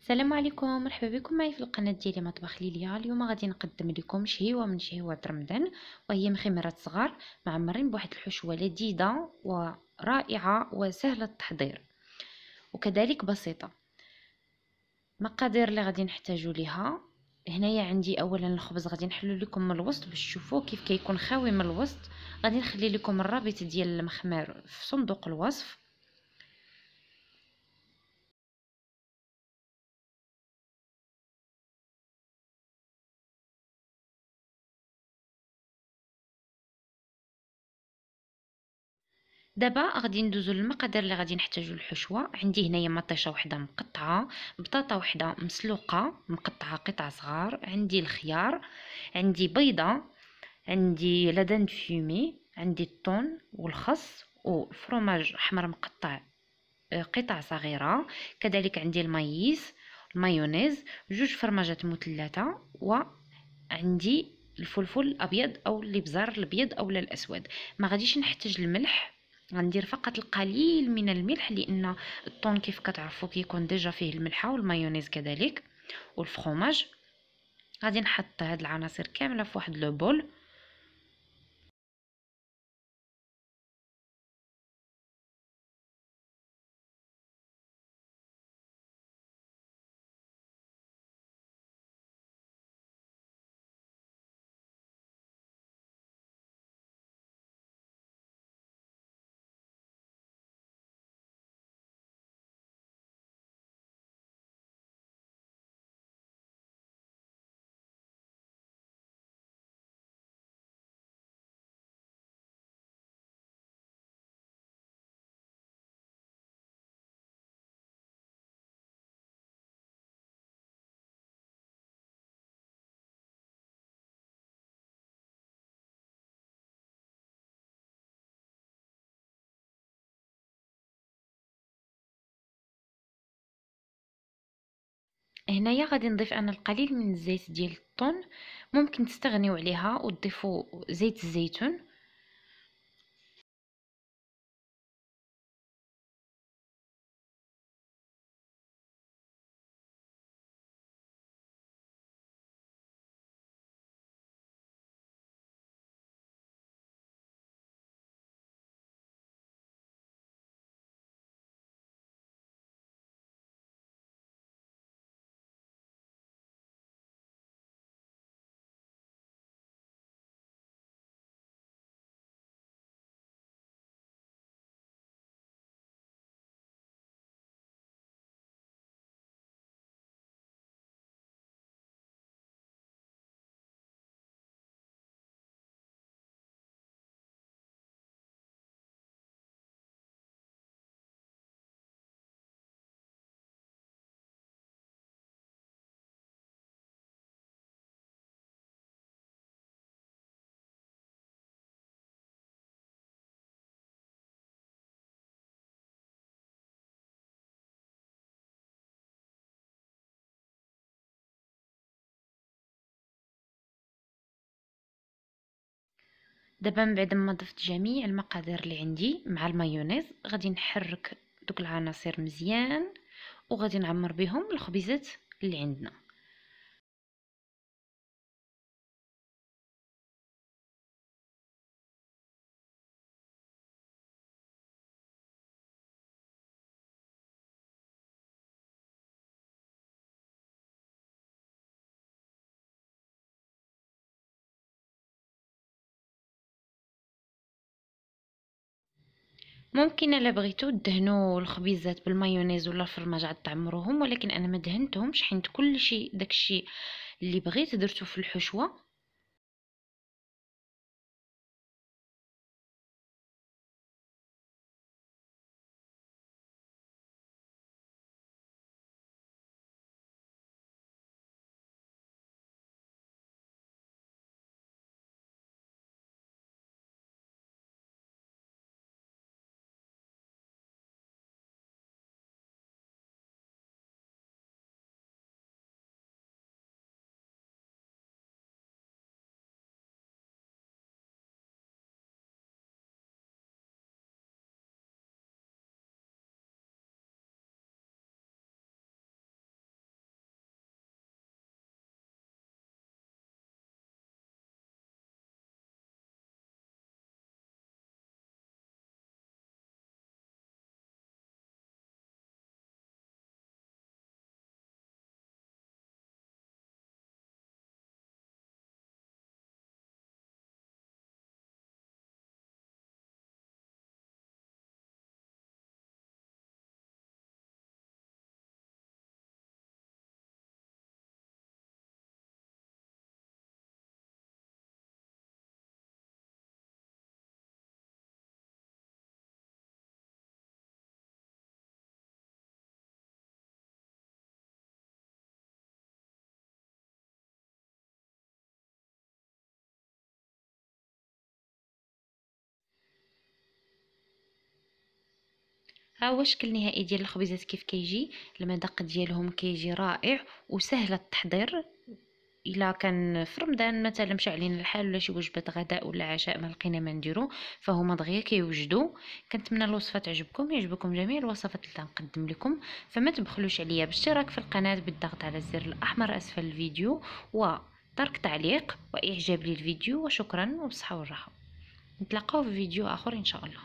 السلام عليكم، مرحبا بكم معي في القناة ديالي مطبخ ليليا. اليوم غادي نقدم لكم شهيوة من شهيوات رمضان، وهي مخمرات صغار معمرين بواحد الحشوة لذيذة ورائعة وسهلة التحضير وكذلك بسيطة. مقادير اللي غادي نحتاجو ليها: هنايا عندي اولا الخبز، غادي نحلو لكم من الوسط باش تشوفوا كيف كيكون خاوي من الوسط. غادي نخلي لكم الرابط ديال المخمر في صندوق الوصف. دابا غادي ندوزو للمقادير اللي غادي نحتاجو للحشوه. عندي هنايا مطيشه وحده مقطعه، بطاطا وحده مسلوقه مقطعه قطع صغار، عندي الخيار، عندي بيضه، عندي لدان فيمي، عندي الطون والخس والفرماج احمر مقطع قطع صغيره، كذلك عندي المايس، المايونيز، جوج فرماجات مثلثه، وعندي الفلفل الابيض او الابزار الابيض او الاسود. ما غاديش نحتاج الملح، غندير فقط القليل من الملح لان الطون كيف كتعرفوا كيكون ديجا فيه الملحه، والمايونيز كذلك والفرماج. غادي نحط هاد العناصر كامله في واحد لو بول. هنايا غادي نضيف انا القليل من الزيت ديال الطون، ممكن تستغنيو عليها وتضيفوا زيت الزيتون. دابا من بعد ما ضفت جميع المقادير اللي عندي مع المايونيز، غادي نحرك دوك العناصر مزيان وغادي نعمر بهم الخبيزات اللي عندنا. ممكن الا بغيتو دهنوا الخبيزات بالمايونيز ولا الفرماج عاد تعمروهم، ولكن انا ما دهنتهمش حيت كلشي داكشي اللي بغيت درتو في الحشوه. ها هو الشكل النهائي ديال الخبيزات كيف كيجي. المذاق ديالهم كيجي رائع وسهل التحضير. الا كان في رمضان مثلا مشعلين الحال ولا شي وجبه غداء ولا عشاء ما لقينا ما نديرو، فهما دغيا كيوجدوا. كنتمنى الوصفه تعجبكم، يعجبكم جميع الوصفات اللي تنقدم لكم. فما تبخلوش عليا بالاشتراك في القناه بالضغط على الزر الاحمر اسفل الفيديو وترك تعليق واعجاب للفيديو. وشكرا وبصحه والراحه. نتلاقاو في فيديو اخر ان شاء الله.